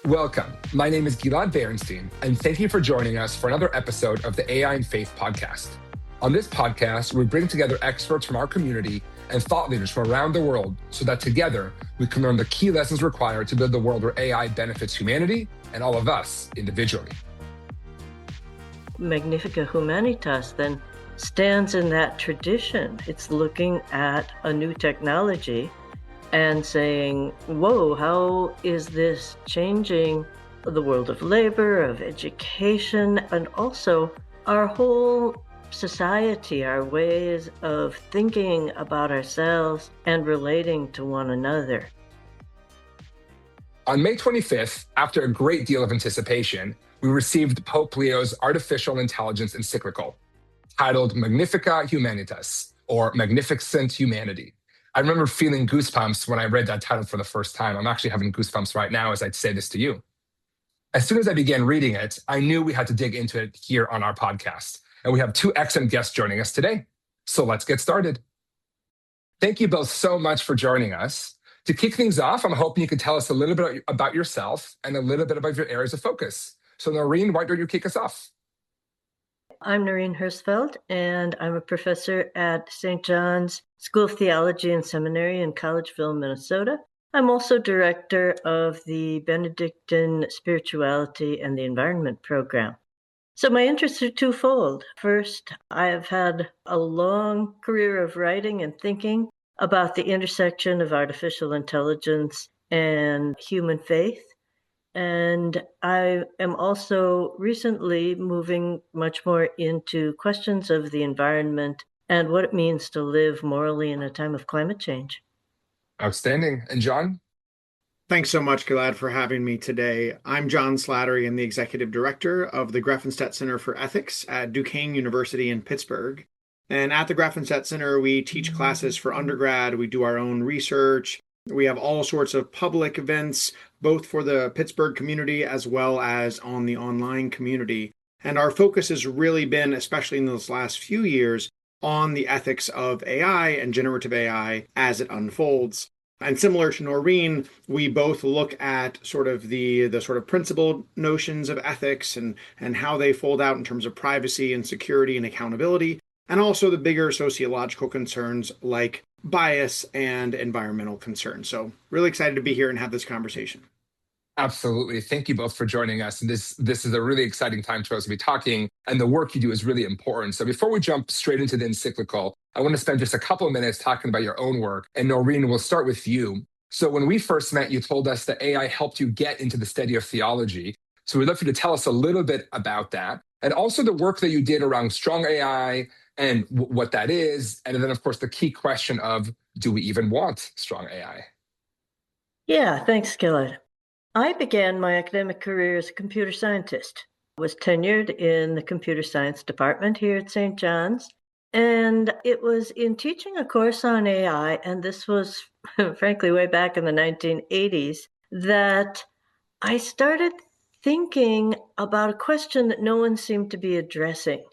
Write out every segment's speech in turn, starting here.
Welcome. My name is Gilad Berenstein, and thank you for joining us for another episode of the AI and Faith podcast. On this podcast, we bring together experts from our community and thought leaders from around the world so that together we can learn the key lessons required to build the world where AI benefits humanity and all of us individually. Magnifica Humanitas then stands in that tradition. It's looking at a new technology and saying, whoa, how is this changing the world of labor, of education, and also our whole society, our ways of thinking about ourselves and relating to one another. On May 25th, after a great deal of anticipation, we received Pope Leo's artificial intelligence encyclical, titled Magnifica Humanitas, or Magnificent Humanity. I remember feeling goosebumps when I read that title for the first time. I'm actually having goosebumps right now as I say this to you. As soon as I began reading it, I knew we had to dig into it here on our podcast. And we have two excellent guests joining us today. So let's get started. Thank you both so much for joining us. To kick things off, I'm hoping you can tell us a little bit about yourself and a little bit about your areas of focus. So Noreen, why don't you kick us off? I'm Noreen Herzfeld, and I'm a professor at St. John's School of Theology and Seminary in Collegeville, Minnesota. I'm also director of the Benedictine Spirituality and the Environment program. So my interests are twofold. First, I have had a long career of writing and thinking about the intersection of artificial intelligence and human faith. And I am also recently moving much more into questions of the environment and what it means to live morally in a time of climate change. Outstanding. And John? Thanks so much, Gilad, for having me today. I'm John Slattery. I'm the executive director of the Grafenstadt Center for Ethics at Duquesne University in Pittsburgh. And at the Grafenstadt Center, we teach classes for undergrad. We do our own research. We have all sorts of public events, both for the Pittsburgh community as well as on the online community. And our focus has really been, especially in those last few years, on the ethics of AI and generative AI as it unfolds. And similar to Noreen, we both look at sort of the sort of principled notions of ethics and how they fold out in terms of privacy and security and accountability, and also the bigger sociological concerns like bias and environmental concerns. So really excited to be here and have this conversation. Absolutely. Thank you both for joining us. And this is a really exciting time for us to be talking, and the work you do is really important. So before we jump straight into the encyclical, I want to spend just a couple of minutes talking about your own work. And Noreen, we'll start with you. So when we first met, you told us that AI helped you get into the study of theology. So we'd love for you to tell us a little bit about that, and also the work that you did around strong AI and what that is. And then, of course, the key question of, do we even want strong AI? Yeah, thanks, Gilad. I began my academic career as a computer scientist. I was tenured in the computer science department here at St. John's. And it was in teaching a course on AI, and this was frankly way back in the 1980s, that I started thinking about a question that no one seemed to be addressing.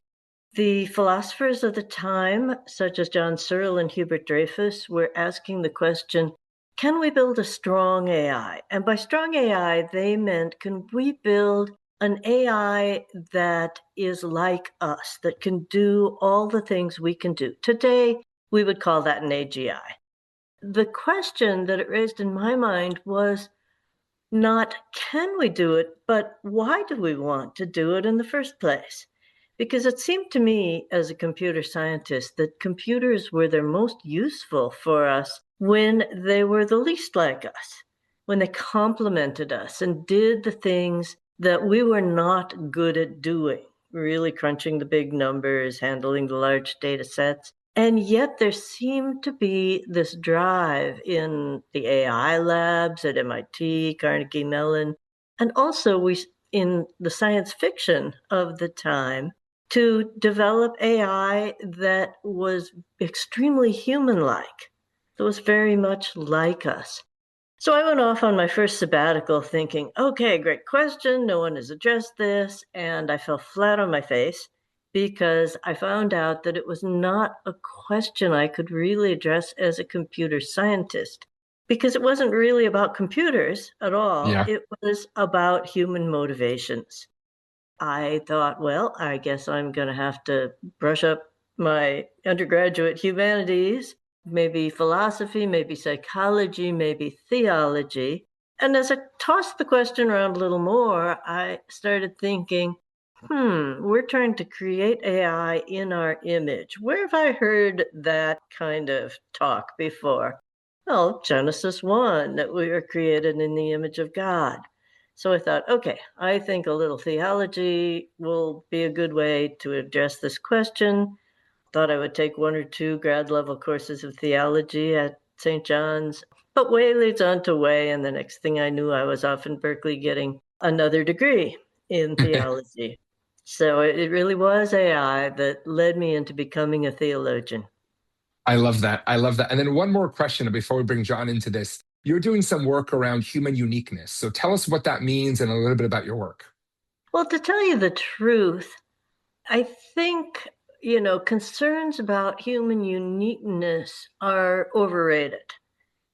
The philosophers of the time, such as John Searle and Hubert Dreyfus, were asking the question, can we build a strong AI? And by strong AI, they meant, can we build an AI that is like us, that can do all the things we can do? Today, we would call that an AGI. The question that it raised in my mind was not, can we do it, but why do we want to do it in the first place? Because it seemed to me as a computer scientist that computers were their most useful for us when they were the least like us, when they complemented us and did the things that we were not good at doing, really crunching the big numbers, handling the large data sets. And yet there seemed to be this drive in the AI labs at MIT, Carnegie Mellon, and also in the science fiction of the time to develop AI that was extremely human-like. It was very much like us. So I went off on my first sabbatical thinking, okay, great question. No one has addressed this. And I fell flat on my face because I found out that it was not a question I could really address as a computer scientist, because it wasn't really about computers at all. Yeah. It was about human motivations. I thought, well, I guess I'm going to have to brush up my undergraduate humanities, maybe philosophy, maybe psychology, maybe theology. And as I tossed the question around a little more, I started thinking, we're trying to create AI in our image. Where have I heard that kind of talk before? Well, Genesis 1, that we were created in the image of God. So I thought, okay, I think a little theology will be a good way to address this question. Thought I would take one or two grad level courses of theology at St. John's, but way leads on to way. And the next thing I knew, I was off in Berkeley getting another degree in theology. So it really was AI that led me into becoming a theologian. I love that. I love that. And then one more question before we bring John into this. You're doing some work around human uniqueness. So tell us what that means and a little bit about your work. Well, to tell you the truth, I think, concerns about human uniqueness are overrated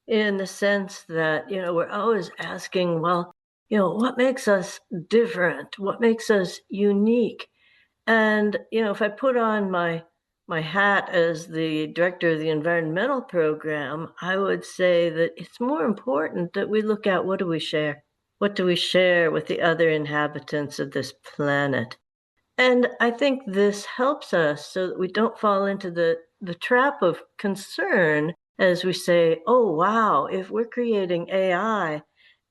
in the sense that, we're always asking, well, what makes us different? What makes us unique? And, if I put on my hat as the director of the environmental program, I would say that it's more important that we look at what do we share? What do we share with the other inhabitants of this planet? And I think this helps us so that we don't fall into the trap of concern as we say, oh, wow, if we're creating AI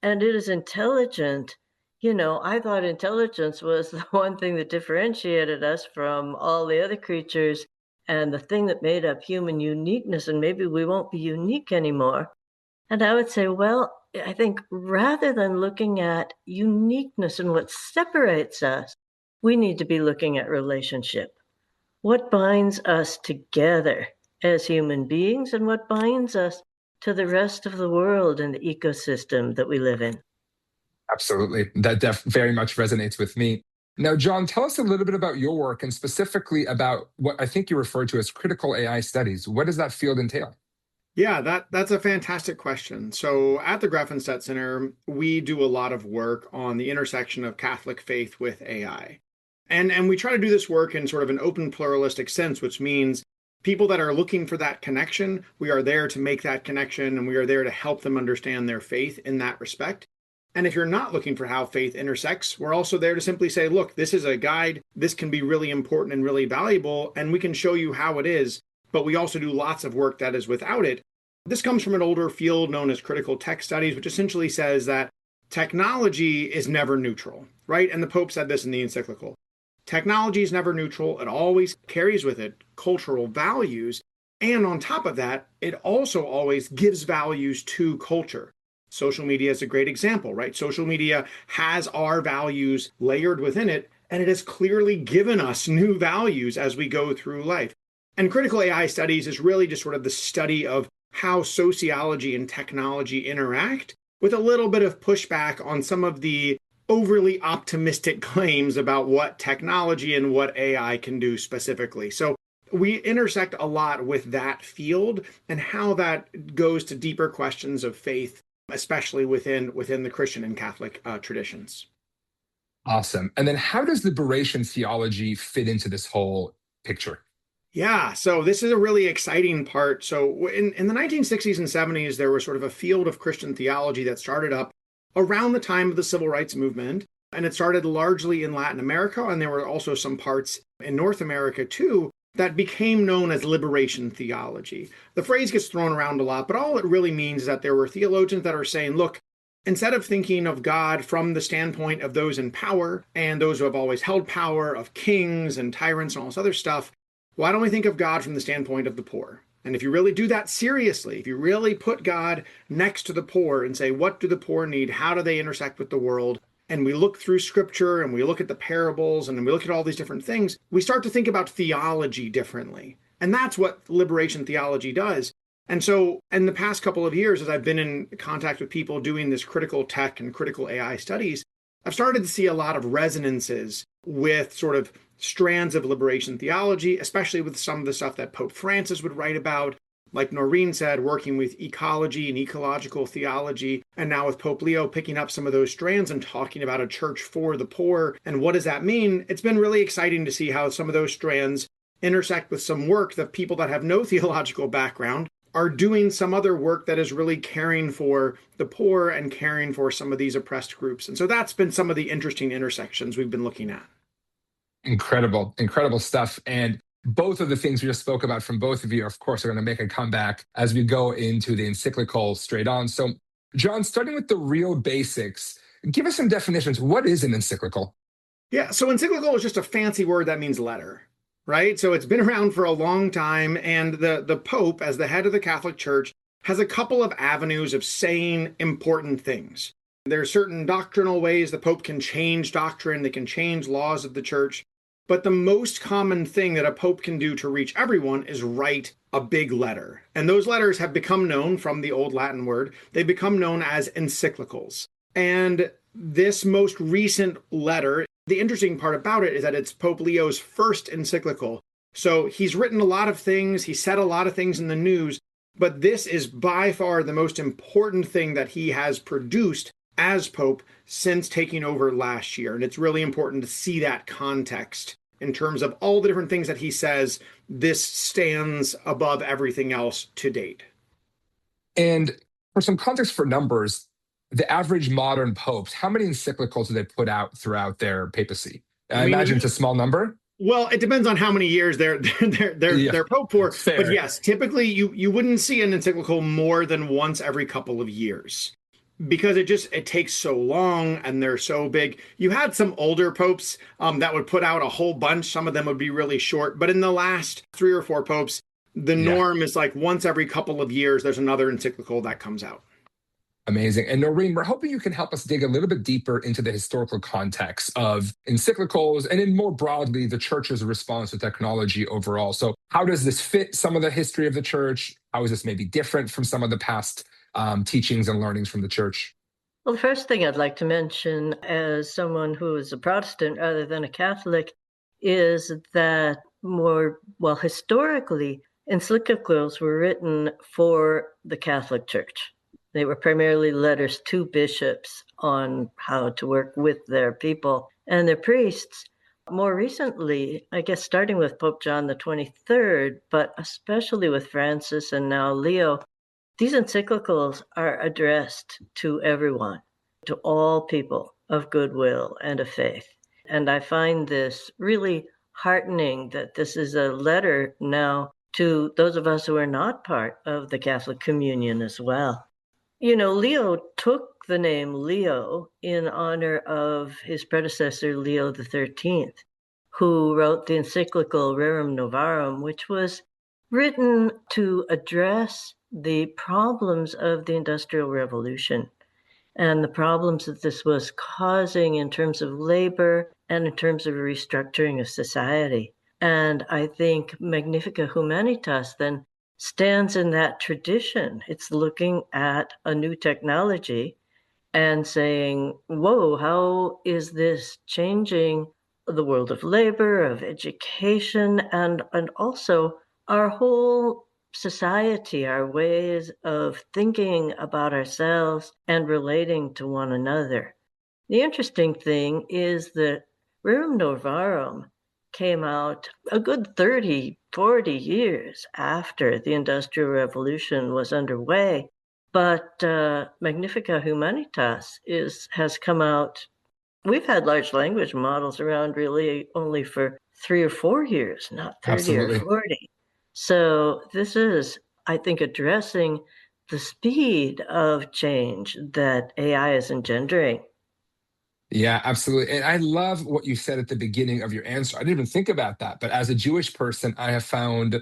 and it is intelligent, I thought intelligence was the one thing that differentiated us from all the other creatures and the thing that made up human uniqueness, and maybe we won't be unique anymore. And I would say, well, I think rather than looking at uniqueness and what separates us, we need to be looking at relationship. What binds us together as human beings and what binds us to the rest of the world and the ecosystem that we live in? Absolutely. That very much resonates with me. Now, John, tell us a little bit about your work and specifically about what I think you refer to as critical AI studies. What does that field entail? Yeah, that's a fantastic question. So at the Grafenstadt Center, we do a lot of work on the intersection of Catholic faith with AI. And we try to do this work in sort of an open pluralistic sense, which means people that are looking for that connection, we are there to make that connection and we are there to help them understand their faith in that respect. And if you're not looking for how faith intersects, we're also there to simply say, look, this is a guide. This can be really important and really valuable, and we can show you how it is. But we also do lots of work that is without it. This comes from an older field known as critical tech studies, which essentially says that technology is never neutral, right? And the Pope said this in the Encyclical. Technology is never neutral. It always carries with it cultural values. And on top of that, it also always gives values to culture. Social media is a great example, right? Social media has our values layered within it, and it has clearly given us new values as we go through life. And critical AI studies is really just sort of the study of how sociology and technology interact, with a little bit of pushback on some of the overly optimistic claims about what technology and what AI can do specifically. So we intersect a lot with that field and how that goes to deeper questions of faith, especially within the Christian and Catholic traditions. Awesome. And then how does liberation theology fit into this whole picture? Yeah, so this is a really exciting part. So in the 1960s and 70s, there was sort of a field of Christian theology that started up around the time of the Civil Rights Movement. And it started largely in Latin America, and there were also some parts in North America too that became known as liberation theology. The phrase gets thrown around a lot, but all it really means is that there were theologians that are saying, look, instead of thinking of God from the standpoint of those in power and those who have always held power, of kings and tyrants and all this other stuff, why don't we think of God from the standpoint of the poor? And if you really do that seriously, if you really put God next to the poor and say, what do the poor need? How do they intersect with the world? And we look through scripture and we look at the parables and we look at all these different things, we start to think about theology differently. And that's what liberation theology does. And so in the past couple of years, as I've been in contact with people doing this critical tech and critical AI studies, I've started to see a lot of resonances with sort of strands of liberation theology, especially with some of the stuff that Pope Francis would write about, like Noreen said, working with ecology and ecological theology, and now with Pope Leo picking up some of those strands and talking about a church for the poor. And what does that mean? It's been really exciting to see how some of those strands intersect with some work that people that have no theological background are doing some other work that is really caring for the poor and caring for some of these oppressed groups. And so that's been some of the interesting intersections we've been looking at. Incredible, incredible stuff. And both of the things we just spoke about from both of you, of course, are going to make a comeback as we go into the encyclical straight on. So, John, starting with the real basics, give us some definitions. What is an encyclical? Yeah, so encyclical is just a fancy word that means letter, right? So it's been around for a long time, and the Pope, as the head of the Catholic Church, has a couple of avenues of saying important things. There are certain doctrinal ways the Pope can change doctrine, they can change laws of the Church. But the most common thing that a Pope can do to reach everyone is write a big letter. And those letters have become known, from the old Latin word, they become known as encyclicals. And this most recent letter, the interesting part about it is that it's Pope Leo's first encyclical. So he's written a lot of things, he said a lot of things in the news, but this is by far the most important thing that he has produced as Pope since taking over last year. And it's really important to see that context in terms of all the different things that he says. This stands above everything else to date. And for some context for numbers, the average modern popes, how many encyclicals do they put out throughout their papacy? I imagine it's a small number. Well, it depends on how many years they're pope for. Fair. But yes, typically you wouldn't see an encyclical more than once every couple of years, because it takes so long and they're so big. You had some older popes that would put out a whole bunch. Some of them would be really short. But in the last 3 or 4 popes, the norm is like once every couple of years, there's another encyclical that comes out. Amazing. And Noreen, we're hoping you can help us dig a little bit deeper into the historical context of encyclicals and in more broadly, the church's response to technology overall. So how does this fit some of the history of the church? How is this maybe different from some of the past teachings and learnings from the church? Well, the first thing I'd like to mention as someone who is a Protestant rather than a Catholic is that historically, encyclicals were written for the Catholic Church. They were primarily letters to bishops on how to work with their people and their priests. More recently, I guess starting with Pope John the 23rd, but especially with Francis and now Leo, these encyclicals are addressed to everyone, to all people of goodwill and of faith. And I find this really heartening that this is a letter now to those of us who are not part of the Catholic communion as well. You know, Leo took the name Leo in honor of his predecessor, Leo XIII, who wrote the encyclical Rerum Novarum, which was written to address the problems of the Industrial Revolution and the problems that this was causing in terms of labor and in terms of restructuring of society. And I think Magnifica Humanitas then stands in that tradition. It's looking at a new technology and saying, whoa, how is this changing the world of labor, of education, and also our whole society, our ways of thinking about ourselves and relating to one another. The interesting thing is that Rerum Novarum came out a good 30, 40 years after the Industrial Revolution was underway. But Magnifica Humanitas has come out. We've had large language models around really only for 3 or 4 years, not 30 Absolutely. or 40. So this is, I think, addressing the speed of change that AI is engendering. Yeah, absolutely. And I love what you said at the beginning of your answer. I didn't even think about that. But as a Jewish person, I have found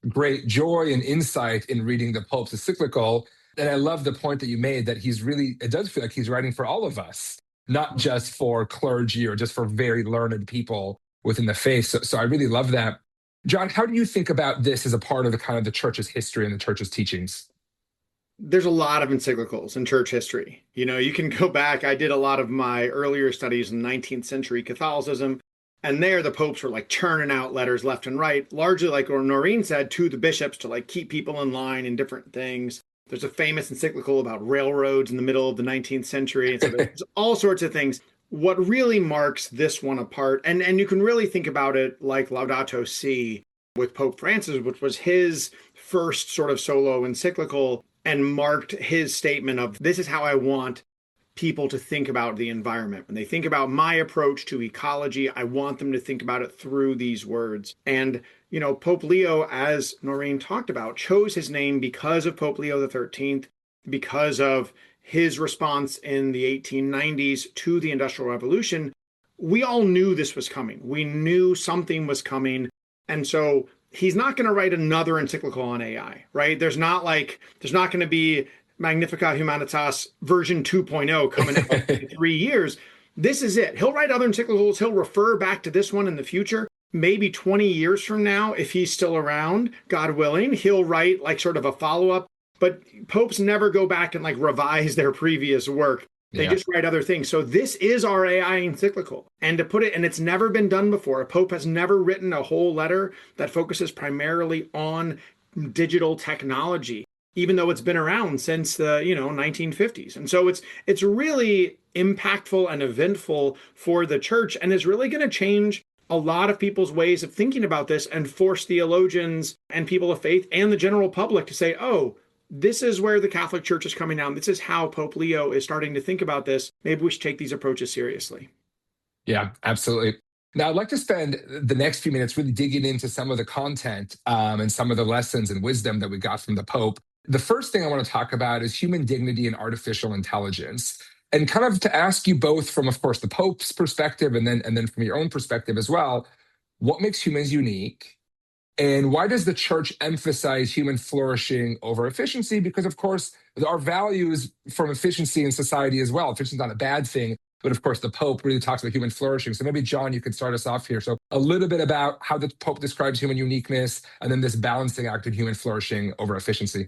great joy and insight in reading the Pope's encyclical. And I love the point that you made that it does feel like he's writing for all of us, not just for clergy or just for very learned people within the faith. So I really love that. John, how do you think about this as a part of the church's history and the church's teachings? There's a lot of encyclicals in church history. You know, you can go back. I did a lot of my earlier studies in 19th century Catholicism. And there, the popes were like churning out letters left and right, largely like Noreen said, to the bishops to like keep people in line and different things. There's a famous encyclical about railroads in the middle of the 19th century. And so there's all sorts of things. What really marks this one apart, and you can really think about it like Laudato Si with Pope Francis, which was his first sort of solo encyclical and marked his statement of, this is how I want people to think about the environment. When they think about my approach to ecology, I want them to think about it through these words. And, you know, Pope Leo, as Noreen talked about, chose his name because of Pope Leo XIII, because of his response in the 1890s to the Industrial Revolution. We all knew this was coming. We knew something was coming. And so he's not going to write another encyclical on AI, right? There's not going to be Magnificat Humanitas version 2.0 coming out in 3 years. This is it. He'll write other encyclicals. He'll refer back to this one in the future. Maybe 20 years from now, if he's still around, God willing, he'll write like sort of a follow-up. But popes never go back and like revise their previous work. They just write other things. So this is our AI encyclical. And to put it, and it's never been done before. A pope has never written a whole letter that focuses primarily on digital technology, even though it's been around since the 1950s. And so it's really impactful and eventful for the church, and is really going to change a lot of people's ways of thinking about this and force theologians and people of faith and the general public to say, oh, this is where the Catholic Church is coming down. This is how Pope Leo is starting to think about this. Maybe we should take these approaches seriously. Yeah, absolutely. Now, I'd like to spend the next few minutes really digging into some of the content and some of the lessons and wisdom that we got from the Pope. The first thing I want to talk about is human dignity and artificial intelligence, and kind of to ask you both from, of course, the Pope's perspective and then from your own perspective as well, what makes humans unique? And why does the church emphasize human flourishing over efficiency? Because, of course, there are values from efficiency in society as well. Efficiency is not a bad thing, but of course, the Pope really talks about human flourishing. So maybe, John, you could start us off here. So a little bit about how the Pope describes human uniqueness, and then this balancing act of human flourishing over efficiency.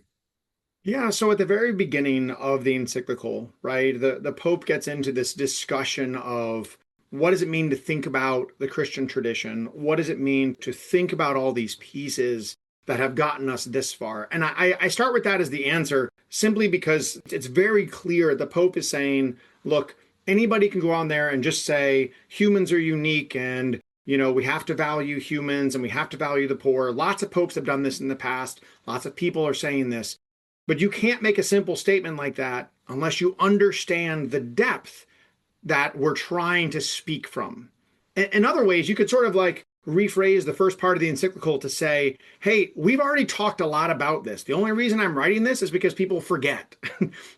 Yeah, so at the very beginning of the encyclical, right, the Pope gets into this discussion of what does it mean to think about the Christian tradition? What does it mean to think about all these pieces that have gotten us this far? And I start with that as the answer, simply because it's very clear the Pope is saying, look, anybody can go on there and just say humans are unique and, we have to value humans and we have to value the poor. Lots of popes have done this in the past. Lots of people are saying this. But you can't make a simple statement like that unless you understand the depth that we're trying to speak from. In other ways, you could sort of like rephrase the first part of the encyclical to say, hey, we've already talked a lot about this. The only reason I'm writing this is because people forget.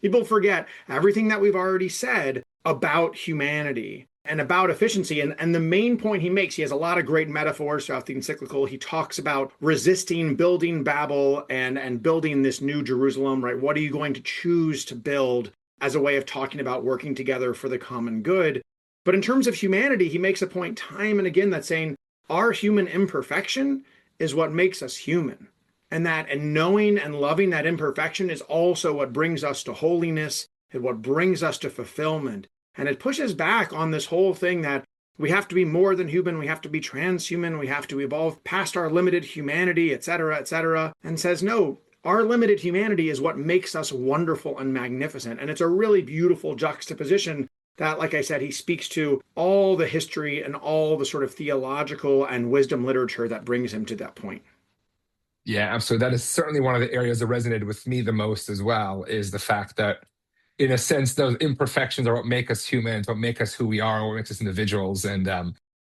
People forget everything that we've already said about humanity and about efficiency. And the main point he makes, he has a lot of great metaphors throughout the encyclical. He talks about resisting building Babel and building this new Jerusalem, right? What are you going to choose to build as a way of talking about working together for the common good? But in terms of humanity, he makes a point time and again that's saying our human imperfection is what makes us human. And knowing and loving that imperfection is also what brings us to holiness and what brings us to fulfillment. And it pushes back on this whole thing that we have to be more than human, we have to be transhuman, we have to evolve past our limited humanity, et cetera, and says, no, our limited humanity is what makes us wonderful and magnificent. And it's a really beautiful juxtaposition that, like I said, he speaks to all the history and all the sort of theological and wisdom literature that brings him to that point. Yeah, absolutely. That is certainly one of the areas that resonated with me the most as well, is the fact that, in a sense, those imperfections are what make us humans, what make us who we are, what makes us individuals. And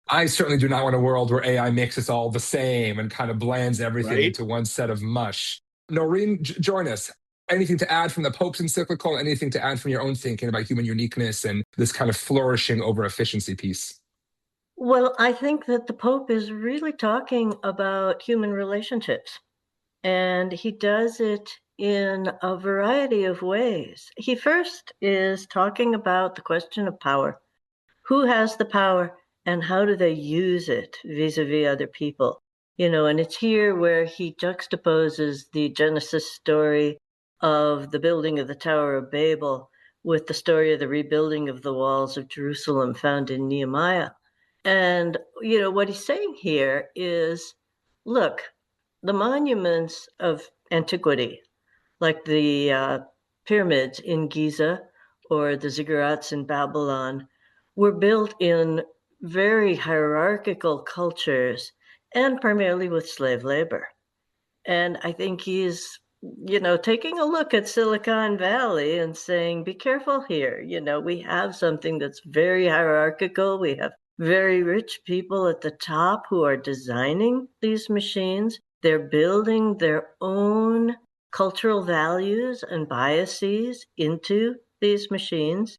I certainly do not want a world where AI makes us all the same and kind of blends everything into one set of mush. Noreen, join us. Anything to add from the Pope's encyclical? Anything to add from your own thinking about human uniqueness and this kind of flourishing over efficiency piece? Well, I think that the Pope is really talking about human relationships, and he does it in a variety of ways. He first is talking about the question of power. Who has the power and how do they use it vis-a-vis other people? And it's here where he juxtaposes the Genesis story of the building of the Tower of Babel with the story of the rebuilding of the walls of Jerusalem found in Nehemiah. And, what he's saying here is, look, the monuments of antiquity, like the pyramids in Giza or the ziggurats in Babylon, were built in very hierarchical cultures and primarily with slave labor. And I think he's, taking a look at Silicon Valley and saying, be careful here. We have something that's very hierarchical. We have very rich people at the top who are designing these machines. They're building their own cultural values and biases into these machines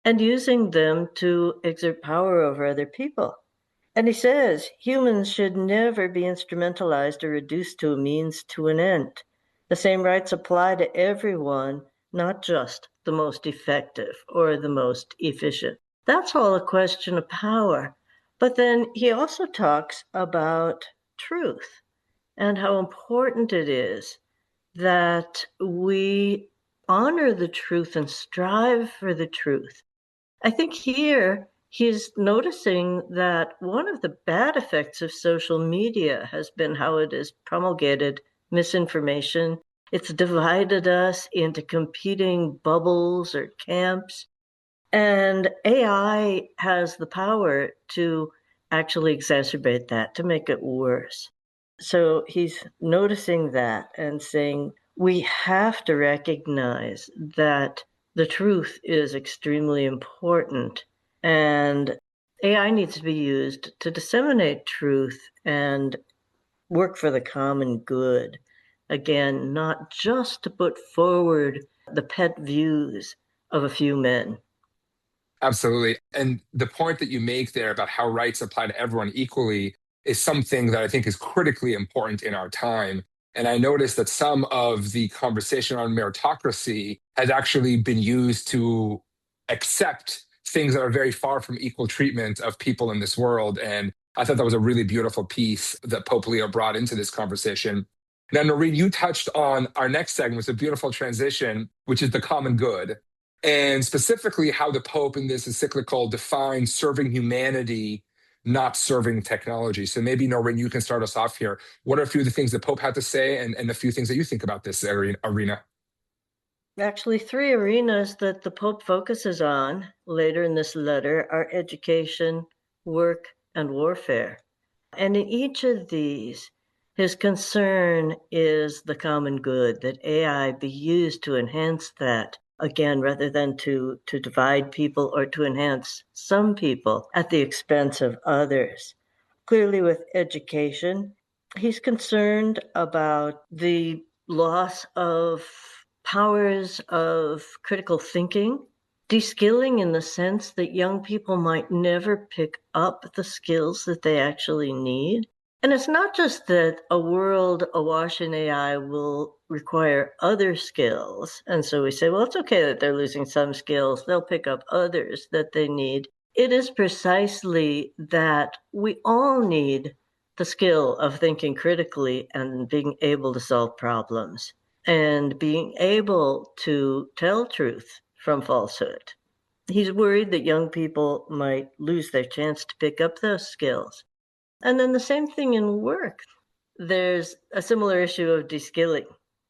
and using them to exert power over other people. And he says humans should never be instrumentalized or reduced to a means to an end. The same rights apply to everyone, not just the most effective or the most efficient. That's all a question of power. But then he also talks about truth and how important it is that we honor the truth and strive for the truth. I think here he's noticing that one of the bad effects of social media has been how it has promulgated misinformation. It's divided us into competing bubbles or camps. And AI has the power to actually exacerbate that, to make it worse. So he's noticing that and saying, we have to recognize that the truth is extremely important, and AI needs to be used to disseminate truth and work for the common good. Again, not just to put forward the pet views of a few men. Absolutely. And the point that you make there about how rights apply to everyone equally is something that I think is critically important in our time. And I noticed that some of the conversation on meritocracy has actually been used to accept things that are very far from equal treatment of people in this world. And I thought that was a really beautiful piece that Pope Leo brought into this conversation. Now, Noreen, you touched on our next segment. It's a beautiful transition, which is the common good, and specifically how the Pope in this encyclical defines serving humanity, not serving technology. So maybe, Noreen, you can start us off here. What are a few of the things the Pope had to say and a few things that you think about this arena? Actually, three arenas that the Pope focuses on later in this letter are education, work, and warfare. And in each of these, his concern is the common good, that AI be used to enhance that, again, rather than to divide people or to enhance some people at the expense of others. Clearly, with education, he's concerned about the loss of powers of critical thinking, de-skilling in the sense that young people might never pick up the skills that they actually need. And it's not just that a world awash in AI will require other skills. And so we say, well, it's okay that they're losing some skills. They'll pick up others that they need. It is precisely that we all need the skill of thinking critically and being able to solve problems and being able to tell truth from falsehood. He's worried that young people might lose their chance to pick up those skills. And then the same thing in work. There's a similar issue of de-skilling.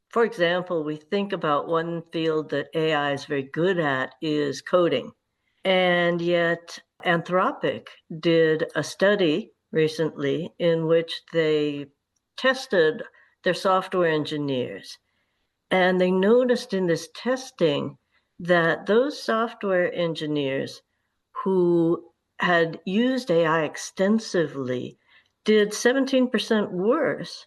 For example, we think about one field that AI is very good at is coding. And yet Anthropic did a study recently in which they tested their software engineers. And they noticed in this testing that those software engineers who had used AI extensively did 17% worse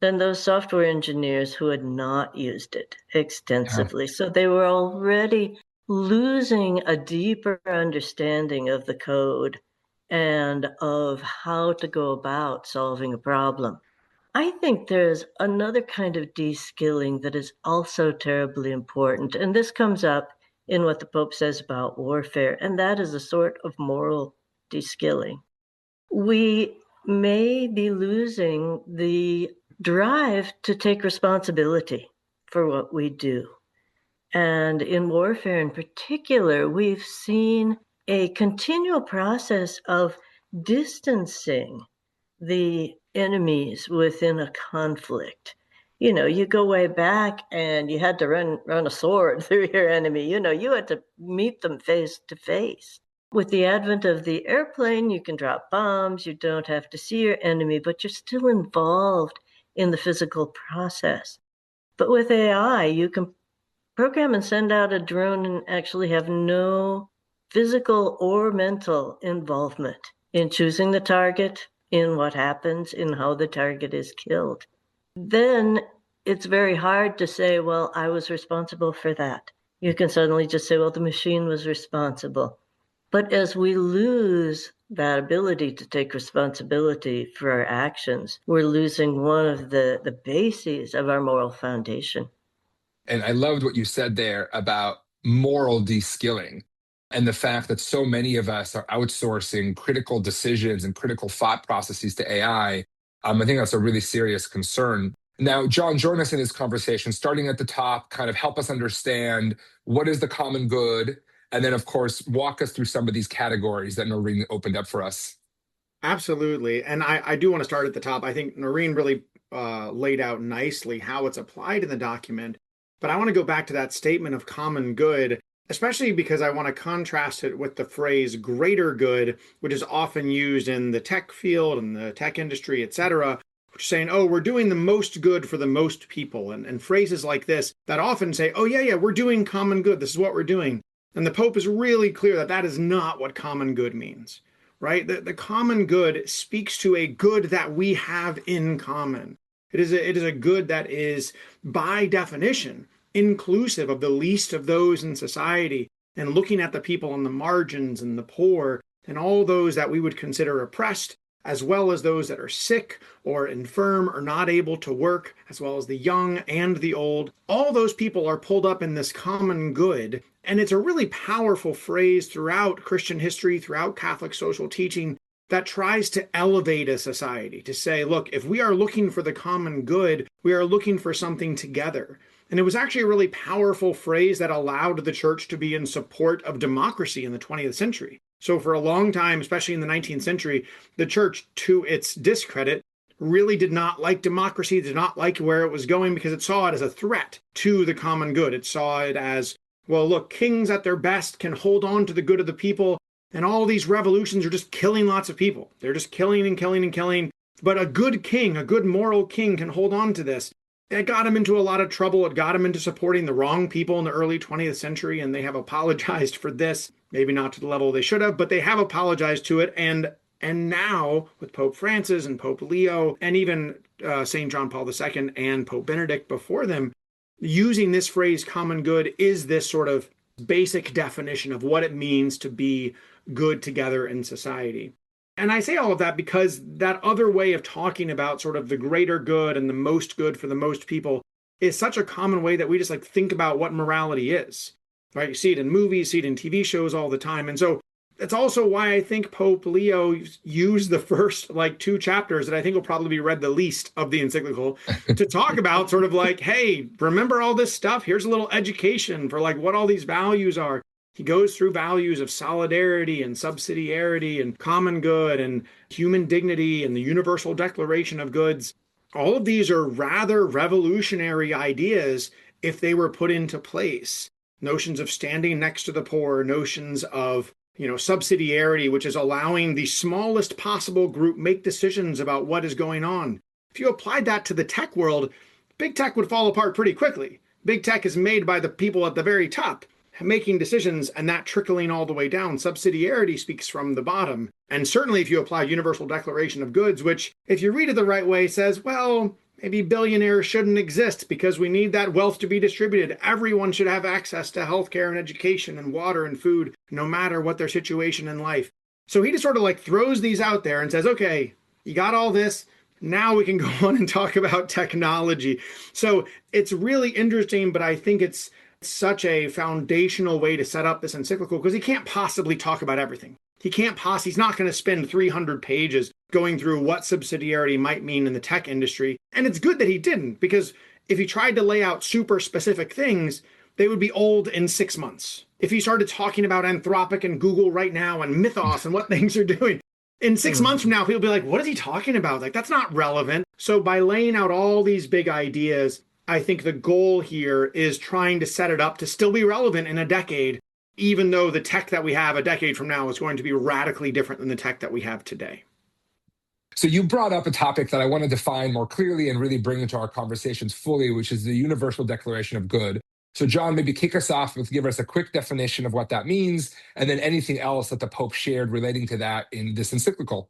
than those software engineers who had not used it extensively. So they were already losing a deeper understanding of the code and of how to go about solving a problem. I think there's another kind of de-skilling that is also terribly important. And this comes up in what the Pope says about warfare, and that is a sort of moral de-skilling. We may be losing the drive to take responsibility for what we do. And in warfare in particular, we've seen a continual process of distancing the enemies within a conflict. You go way back and you had to run a sword through your enemy. You had to meet them face to face. With the advent of the airplane, you can drop bombs. You don't have to see your enemy, but you're still involved in the physical process. But with AI, you can program and send out a drone and actually have no physical or mental involvement in choosing the target, in what happens, in how the target is killed. Then it's very hard to say, well, I was responsible for that. You can suddenly just say, well, the machine was responsible. But as we lose that ability to take responsibility for our actions, we're losing one of the bases of our moral foundation. And I loved what you said there about moral de-skilling and the fact that so many of us are outsourcing critical decisions and critical thought processes to AI. I think that's a really serious concern. Now, John, join us in this conversation, starting at the top, kind of help us understand what is the common good, and then, of course, walk us through some of these categories that Noreen opened up for us. Absolutely. And I do want to start at the top. I think Noreen really laid out nicely how it's applied in the document. But I want to go back to that statement of common good, especially because I want to contrast it with the phrase greater good, which is often used in the tech field and the tech industry, et cetera, which is saying, oh, we're doing the most good for the most people. And phrases like this that often say, oh, yeah, we're doing common good. This is what we're doing. And the Pope is really clear that that is not what common good means, right? The common good speaks to a good that we have in common. It is a good that is, by definition, inclusive of the least of those in society, and looking at the people on the margins and the poor and all those that we would consider oppressed, as well as those that are sick or infirm or not able to work, as well as the young and the old. All those people are pulled up in this common good. And it's a really powerful phrase throughout Christian history, throughout Catholic social teaching, that tries to elevate a society, to say, look, if we are looking for the common good, we are looking for something together. And it was actually a really powerful phrase that allowed the church to be in support of democracy in the 20th century. So for a long time, especially in the 19th century, the church, to its discredit, really did not like democracy, did not like where it was going, because it saw it as a threat to the common good. It saw it as, well, look, kings at their best can hold on to the good of the people, and all these revolutions are just killing lots of people. They're just killing and killing and killing. But a good king, a good moral king, can hold on to this. It got him into a lot of trouble. It got him into supporting the wrong people in the early 20th century, and they have apologized for this. Maybe not to the level they should have, but they have apologized to it. And now, with Pope Francis and Pope Leo, and even St. John Paul II and Pope Benedict before them, using this phrase common good is this sort of basic definition of what it means to be good together in society. And I say all of that because that other way of talking about sort of the greater good and the most good for the most people is such a common way that we just think about what morality is, right? You see it in movies, see it in TV shows all the time. And so that's also why I think Pope Leo used the first 2 chapters that I think will probably be read the least of the encyclical to talk about sort of hey, remember all this stuff? Here's a little education for what all these values are. He goes through values of solidarity and subsidiarity and common good and human dignity and the universal declaration of goods. All of these are rather revolutionary ideas if they were put into place. Notions of standing next to the poor, notions of subsidiarity, which is allowing the smallest possible group make decisions about what is going on. If you applied that to the tech world, big tech would fall apart pretty quickly. Big tech is made by the people at the very top making decisions and that trickling all the way down. Subsidiarity speaks from the bottom. And certainly if you apply universal declaration of goods, which if you read it the right way says, well, maybe billionaires shouldn't exist because we need that wealth to be distributed. Everyone should have access to healthcare and education and water and food, no matter what their situation in life. So he just sort of throws these out there and says, okay, you got all this. Now we can go on and talk about technology. So it's really interesting, but I think it's such a foundational way to set up this encyclical because he can't possibly talk about everything. He's not going to spend 300 pages going through what subsidiarity might mean in the tech industry. And it's good that he didn't, because if he tried to lay out super specific things, they would be old in 6 months. If he started talking about Anthropic and Google right now and Mythos and what things are doing, In 6 months from now, people will be like, what is he talking about? Like, that's not relevant. So by laying out all these big ideas, I think the goal here is trying to set it up to still be relevant in a decade, even though the tech that we have a decade from now is going to be radically different than the tech that we have today. So you brought up a topic that I want to define more clearly and really bring into our conversations fully, which is the Universal Declaration of Good. So John, maybe kick us off with give us a quick definition of what that means, and then anything else that the Pope shared relating to that in this encyclical.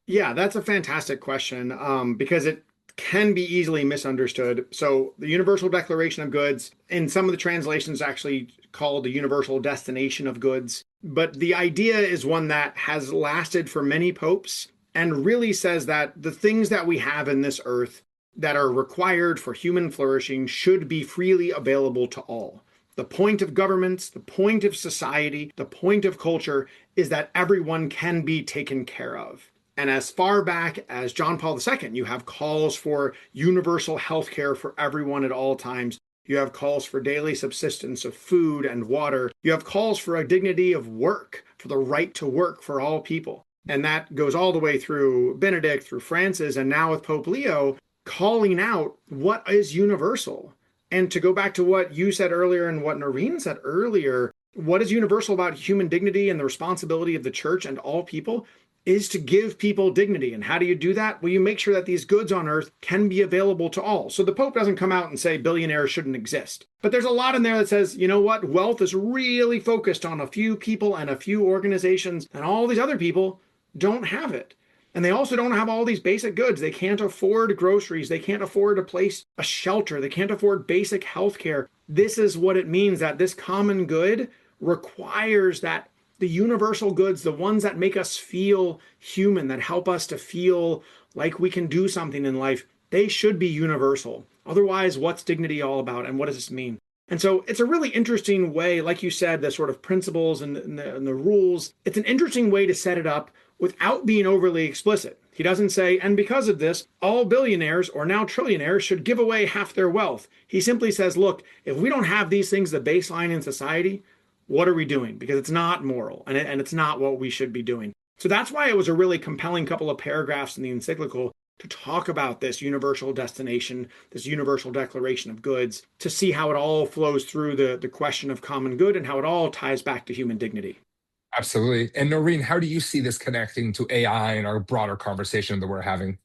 Yeah, that's a fantastic question because it can be easily misunderstood. So the Universal Declaration of Goods, in some of the translations, actually called the Universal Destination of Goods. But the idea is one that has lasted for many popes and really says that the things that we have in this earth that are required for human flourishing should be freely available to all. The point of governments, the point of society, the point of culture is that everyone can be taken care of. And as far back as John Paul II, you have calls for universal health care for everyone at all times. You have calls for daily subsistence of food and water. You have calls for a dignity of work, for the right to work for all people. And that goes all the way through Benedict, through Francis, and now with Pope Leo, calling out what is universal. And to go back to what you said earlier and what Noreen said earlier, what is universal about human dignity and the responsibility of the church and all people is to give people dignity. And how do you do that? Well, you make sure that these goods on earth can be available to all. So the Pope doesn't come out and say billionaires shouldn't exist. But there's a lot in there that says, you know what? Wealth is really focused on a few people and a few organizations, and all these other people don't have it. And they also don't have all these basic goods. They can't afford groceries. They can't afford a shelter. They can't afford basic health care. This is what it means, that this common good requires that the universal goods, the ones that make us feel human, that help us to feel like we can do something in life, they should be universal. Otherwise, what's dignity all about, and what does this mean? And so it's a really interesting way, like you said, the sort of principles and the rules. It's an interesting way to set it up without being overly explicit. He doesn't say, and because of this, all billionaires or now trillionaires should give away half their wealth. He simply says, look, if we don't have these things, the baseline in society, what are we doing? Because it's not moral and it's not what we should be doing. So that's why it was a really compelling couple of paragraphs in the encyclical to talk about this universal destination, this universal declaration of goods, to see how it all flows through the question of common good and how it all ties back to human dignity. Absolutely. And Noreen, how do you see this connecting to AI and our broader conversation that we're having?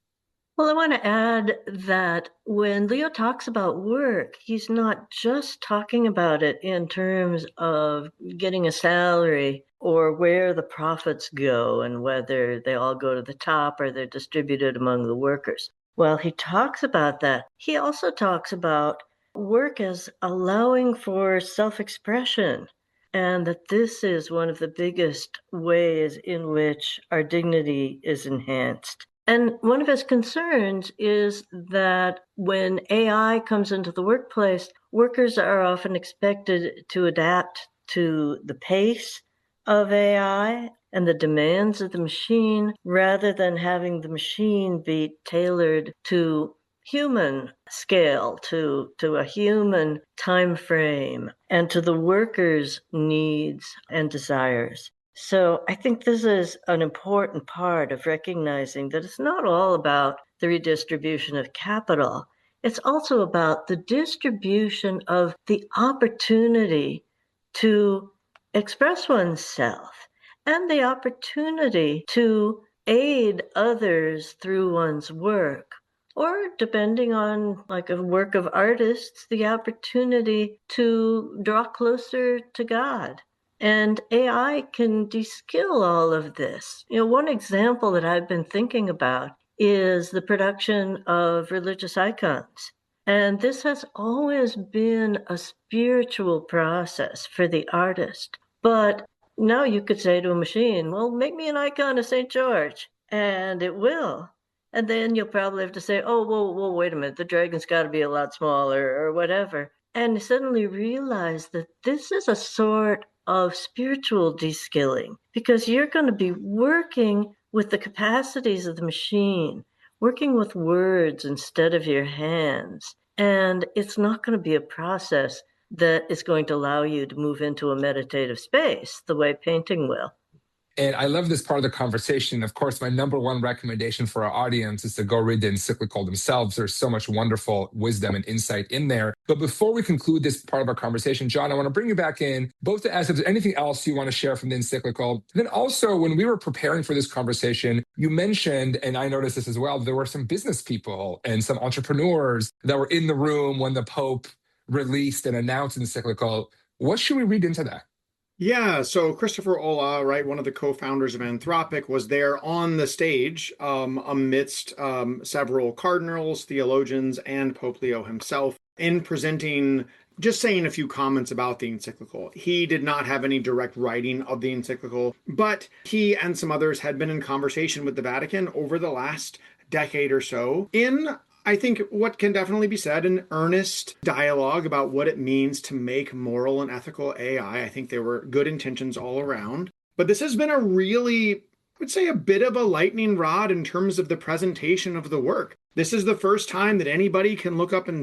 Well, I want to add that when Leo talks about work, he's not just talking about it in terms of getting a salary or where the profits go and whether they all go to the top or they're distributed among the workers. Well, he talks about that. He also talks about work as allowing for self-expression, and that this is one of the biggest ways in which our dignity is enhanced. And one of his concerns is that when AI comes into the workplace, workers are often expected to adapt to the pace of AI and the demands of the machine rather than having the machine be tailored to human scale, to a human time frame, and to the workers' needs and desires. So I think this is an important part of recognizing that it's not all about the redistribution of capital. It's also about the distribution of the opportunity to express oneself and the opportunity to aid others through one's work. Or depending on like a work of artists, the opportunity to draw closer to God. And AI can de-skill all of this. One example that I've been thinking about is the production of religious icons. And this has always been a spiritual process for the artist. But now you could say to a machine, well, make me an icon of St. George, and it will. And then you'll probably have to say, oh, whoa, wait a minute, the dragon's got to be a lot smaller or whatever. And suddenly realize that this is a sort of spiritual de-skilling, because you're going to be working with the capacities of the machine, working with words instead of your hands. And it's not going to be a process that is going to allow you to move into a meditative space the way painting will. And I love this part of the conversation. Of course, my number one recommendation for our audience is to go read the Encyclical themselves. There's so much wonderful wisdom and insight in there. But before we conclude this part of our conversation, John, I want to bring you back in, both to ask if there's anything else you want to share from the Encyclical. Then also, when we were preparing for this conversation, you mentioned, and I noticed this as well, there were some business people and some entrepreneurs that were in the room when the Pope released and announced the Encyclical. What should we read into that? Yeah, so Christopher Olah, right, one of the co-founders of Anthropic, was there on the stage amidst several cardinals, theologians, and Pope Leo himself in presenting, just saying a few comments about the encyclical. He did not have any direct writing of the encyclical, but he and some others had been in conversation with the Vatican over the last decade or so in, I think, what can definitely be said, an earnest dialogue about what it means to make moral and ethical AI. I think there were good intentions all around. But this has been a really, I would say, a bit of a lightning rod in terms of the presentation of the work. This is the first time that anybody can look up and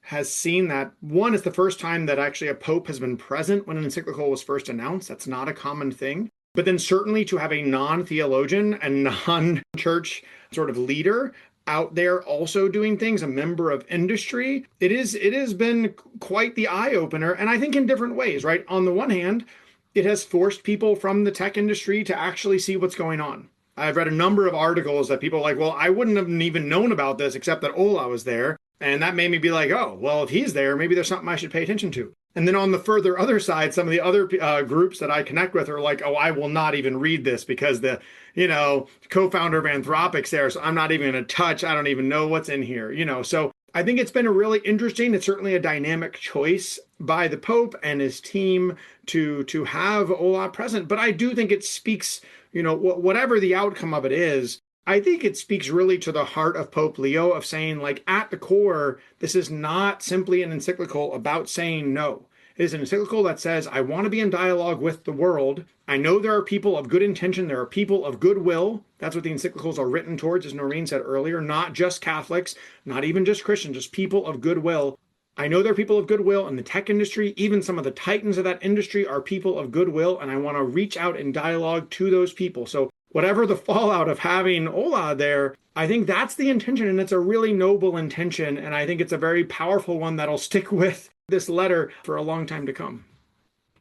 has seen that. One, it's the first time that actually a pope has been present when an encyclical was first announced. That's not a common thing. But then certainly to have a non-theologian and non-church sort of leader out there also doing things, a member of industry, it has been quite the eye-opener, and I think in different ways, right? On the one hand, it has forced people from the tech industry to actually see what's going on. I've read a number of articles that people are like, well, I wouldn't have even known about this except that Olah was there. And that made me be like, oh, well, if he's there, maybe there's something I should pay attention to. And then on the further other side, some of the other groups that I connect with are like, oh, I will not even read this because the, co-founder of Anthropic's there, so I'm not even going to touch. I don't even know what's in here, So I think it's been a really interesting, it's certainly a dynamic choice by the Pope and his team to have Olah present. But I do think it speaks, whatever the outcome of it is, I think it speaks really to the heart of Pope Leo of saying, like, at the core, this is not simply an encyclical about saying no. It is an encyclical that says, I want to be in dialogue with the world. I know there are people of good intention. There are people of goodwill. That's what the encyclicals are written towards, as Noreen said earlier, not just Catholics, not even just Christians, just people of goodwill. I know there are people of goodwill in the tech industry. Even some of the titans of that industry are people of goodwill, and I want to reach out in dialogue to those people. So whatever the fallout of having Olah there, I think that's the intention, and it's a really noble intention, and I think it's a very powerful one that'll stick with this letter for a long time to come.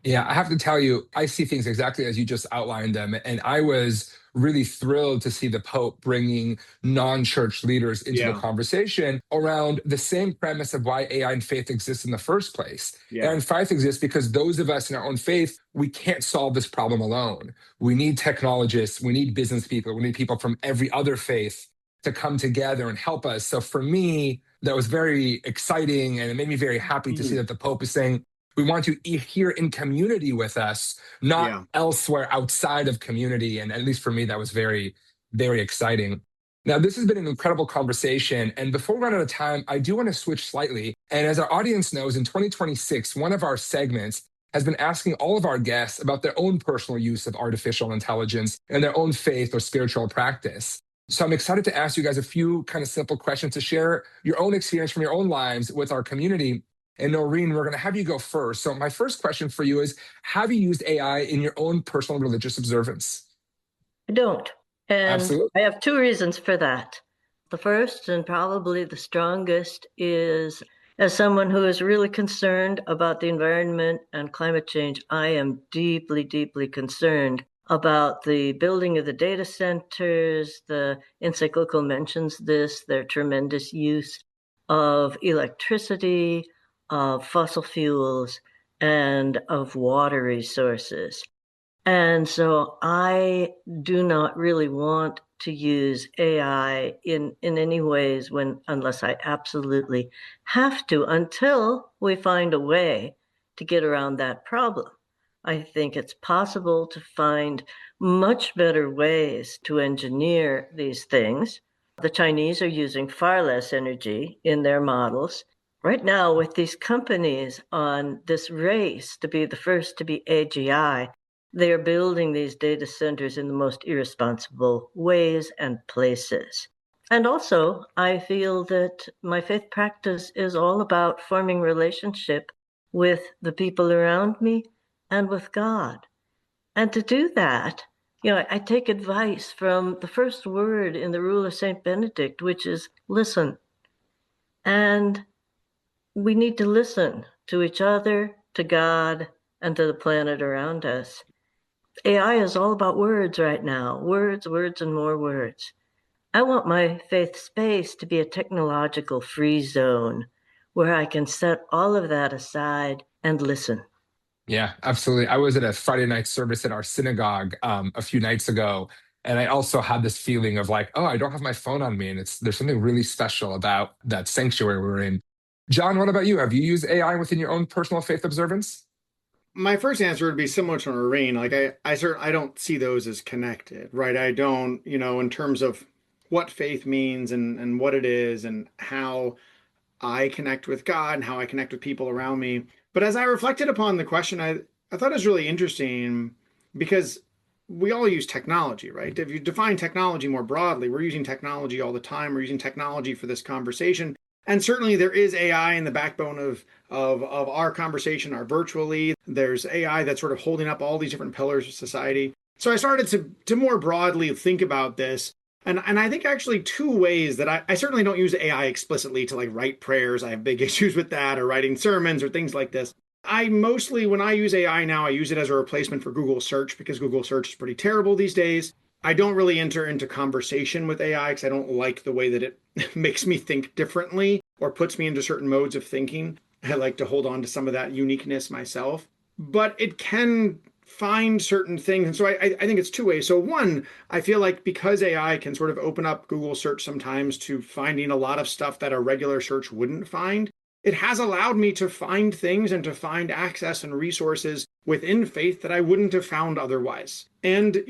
Yeah, I have to tell you, I see things exactly as you just outlined them. And I was really thrilled to see the Pope bringing non-church leaders into the conversation around the same premise of why AI and faith exists in the first place. AI and faith exists because those of us in our own faith, we can't solve this problem alone. We need technologists, we need business people, we need people from every other faith to come together and help us. So for me, that was very exciting, and it made me very happy to see that the Pope is saying, we want you here in community with us, not elsewhere outside of community. And at least for me, that was very, very exciting. Now, this has been an incredible conversation. And before we run out of time, I do want to switch slightly. And as our audience knows, in 2026, one of our segments has been asking all of our guests about their own personal use of artificial intelligence and their own faith or spiritual practice. So I'm excited to ask you guys a few kind of simple questions to share your own experience from your own lives with our community. And Noreen, we're going to have you go first. So my first question for you is, have you used AI in your own personal religious observance? I don't. And Absolutely. I have two reasons for that. The first, and probably the strongest, is as someone who is really concerned about the environment and climate change, I am deeply, deeply concerned about the building of the data centers. The encyclical mentions this, their tremendous use of electricity, of fossil fuels, and of water resources. And so I do not really want to use AI in any ways unless I absolutely have to, until we find a way to get around that problem. I think it's possible to find much better ways to engineer these things. The Chinese are using far less energy in their models. Right now, with these companies on this race to be the first to be AGI, they are building these data centers in the most irresponsible ways and places. And also, I feel that my faith practice is all about forming relationship with the people around me and with God. And to do that, I take advice from the first word in the Rule of St. Benedict, which is listen. And we need to listen to each other, to God, and to the planet around us. AI is all about words right now. Words, words, and more words. I want my faith space to be a technological free zone where I can set all of that aside and listen. Yeah, absolutely. I was at a Friday night service at our synagogue a few nights ago, and I also had this feeling of like, oh, I don't have my phone on me, and there's something really special about that sanctuary we're in. John, what about you? Have you used AI within your own personal faith observance? My first answer would be similar to Noreen. Like I don't see those as connected, right? I don't, in terms of what faith means and what it is and how I connect with God and how I connect with people around me. But as I reflected upon the question, I thought it was really interesting because we all use technology, right? If you define technology more broadly, we're using technology all the time. We're using technology for this conversation. And certainly there is AI in the backbone of our conversation, our virtually. There's AI that's sort of holding up all these different pillars of society. So I started to more broadly think about this. And I think actually two ways that I certainly don't use AI explicitly to like write prayers. I have big issues with that, or writing sermons or things like this. I mostly, when I use AI now, I use it as a replacement for Google search because Google search is pretty terrible these days. I don't really enter into conversation with AI because I don't like the way that it makes me think differently or puts me into certain modes of thinking. I like to hold on to some of that uniqueness myself, but it can find certain things. And so I think it's two ways. So one, I feel like because AI can sort of open up Google search sometimes to finding a lot of stuff that a regular search wouldn't find, it has allowed me to find things and to find access and resources within faith that I wouldn't have found otherwise. And,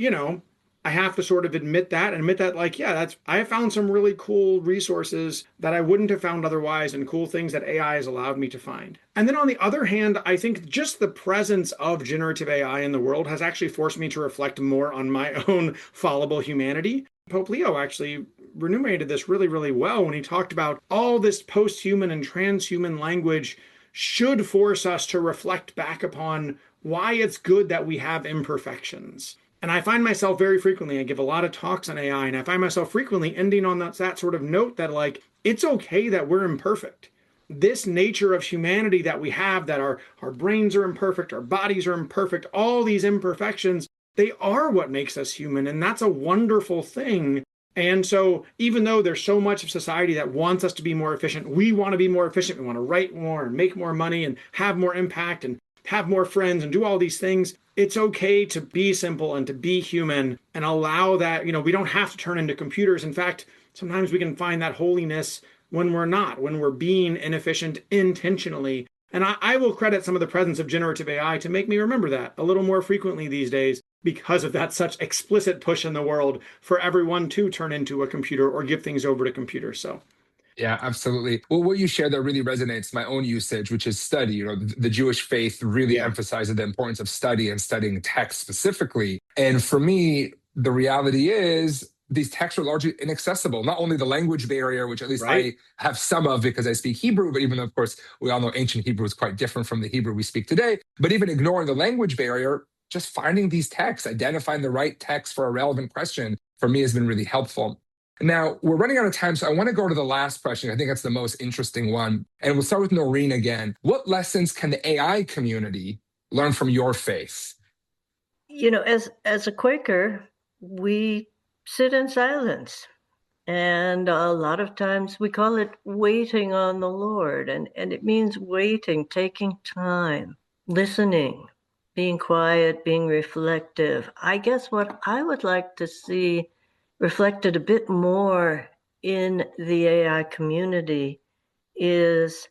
I have to sort of admit that, like, yeah, I have found some really cool resources that I wouldn't have found otherwise and cool things that AI has allowed me to find. And then on the other hand, I think just the presence of generative AI in the world has actually forced me to reflect more on my own fallible humanity. Pope Leo actually remunerated this really, really well when he talked about all this post-human and transhuman language should force us to reflect back upon why it's good that we have imperfections. And I find myself very frequently, I give a lot of talks on AI, and I find myself frequently ending on that sort of note that, like, it's okay that we're imperfect. This nature of humanity that we have, that our brains are imperfect, our bodies are imperfect, all these imperfections, they are what makes us human. And that's a wonderful thing. And so even though there's so much of society that wants us to be more efficient, we want to be more efficient. We want to write more and make more money and have more impact and have more friends and do all these things. It's okay to be simple and to be human and allow that, we don't have to turn into computers. In fact, sometimes we can find that holiness when we're not, when we're being inefficient intentionally. And I will credit some of the presence of generative AI to make me remember that a little more frequently these days because of that such explicit push in the world for everyone to turn into a computer or give things over to computers. So Yeah, absolutely. Well, what you shared that really resonates my own usage, which is study. The Jewish faith really yeah, emphasizes the importance of study and studying text specifically. And for me, the reality is these texts are largely inaccessible. Not only the language barrier, which at least right. I have some of because I speak Hebrew, but even though, of course, we all know ancient Hebrew is quite different from the Hebrew we speak today. But even ignoring the language barrier, just finding these texts, identifying the right text for a relevant question, for me has been really helpful. Now, we're running out of time, so I want to go to the last question. I think that's the most interesting one. And we'll start with Noreen again. What lessons can the AI community learn from your faith? As a Quaker, we sit in silence. And a lot of times we call it waiting on the Lord. And it means waiting, taking time, listening, being quiet, being reflective. I guess what I would like to see reflected a bit more in the AI community is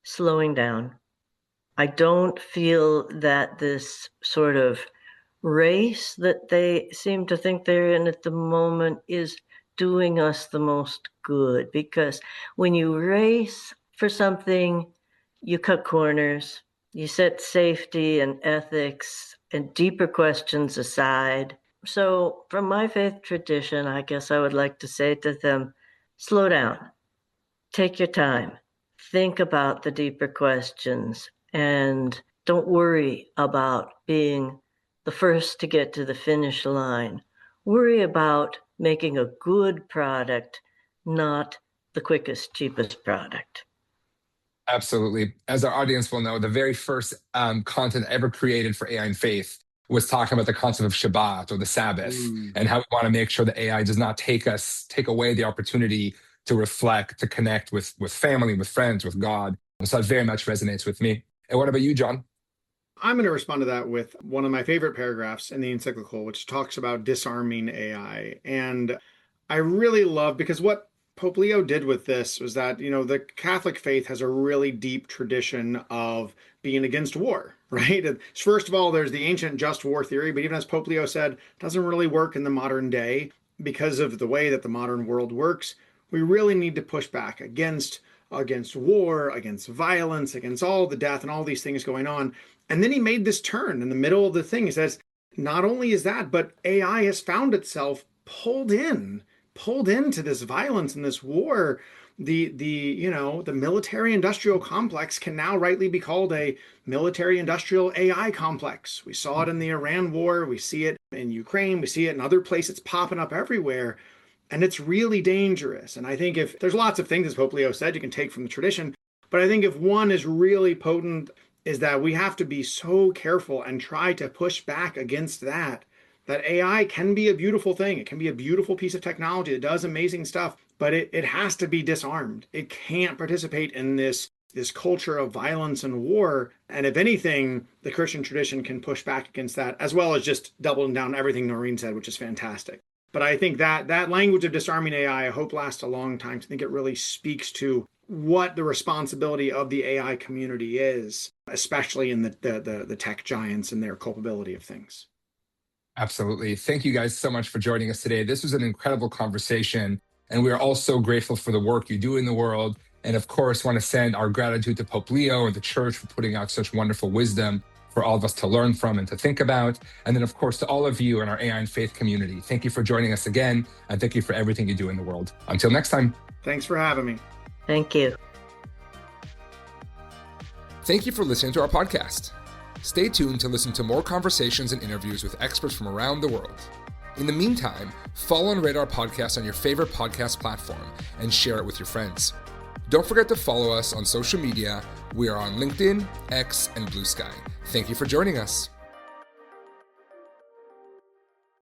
slowing down. I don't feel that this sort of race that they seem to think they're in at the moment is doing us the most good, because when you race for something, you cut corners, you set safety and ethics and deeper questions aside. So, from my faith tradition, I guess I would like to say to them, slow down, take your time, think about the deeper questions, and don't worry about being the first to get to the finish line. Worry about making a good product, not the quickest, cheapest product. Absolutely. As our audience will know, the very first content ever created for AI and faith was talking about the concept of Shabbat or the Sabbath, and how we want to make sure that AI does not take away the opportunity to reflect, to connect with family, with friends, with God. And so that very much resonates with me. And what about you, John? I'm going to respond to that with one of my favorite paragraphs in the Encyclical, which talks about disarming AI. And I really love, because what Pope Leo did with this was that, the Catholic faith has a really deep tradition of being against war, right? First of all, there's the ancient just war theory, but even as Pope Leo said, it doesn't really work in the modern day because of the way that the modern world works. We really need to push back against war, against violence, against all the death and all these things going on. And then he made this turn in the middle of the thing. He says, not only is that, but AI has found itself pulled into this violence and this war. The military industrial complex can now rightly be called a military industrial AI complex. We saw it in the Iran war. We see it in Ukraine. We see it in other places. It's popping up everywhere. And it's really dangerous. And I think if there's lots of things, as Pope Leo said, you can take from the tradition, but I think if one is really potent, is that we have to be so careful and try to push back against that AI can be a beautiful thing. It can be a beautiful piece of technology that does amazing stuff, but it has to be disarmed. It can't participate in this culture of violence and war. And if anything, the Christian tradition can push back against that, as well as just doubling down on everything Noreen said, which is fantastic. But I think that language of disarming AI, I hope lasts a long time. I think it really speaks to what the responsibility of the AI community is, especially in the tech giants and their culpability of things. Absolutely. Thank you guys so much for joining us today. This was an incredible conversation, and we are all so grateful for the work you do in the world. And of course, want to send our gratitude to Pope Leo and the Church for putting out such wonderful wisdom for all of us to learn from and to think about. And then, of course, to all of you in our AI and faith community, thank you for joining us again, and thank you for everything you do in the world. Until next time. Thanks for having me. Thank you. Thank you for listening to our podcast. Stay tuned to listen to more conversations and interviews with experts from around the world. In the meantime, follow and rate our podcast on your favorite podcast platform and share it with your friends. Don't forget to follow us on social media. We are on LinkedIn, X, and Blue Sky. Thank you for joining us.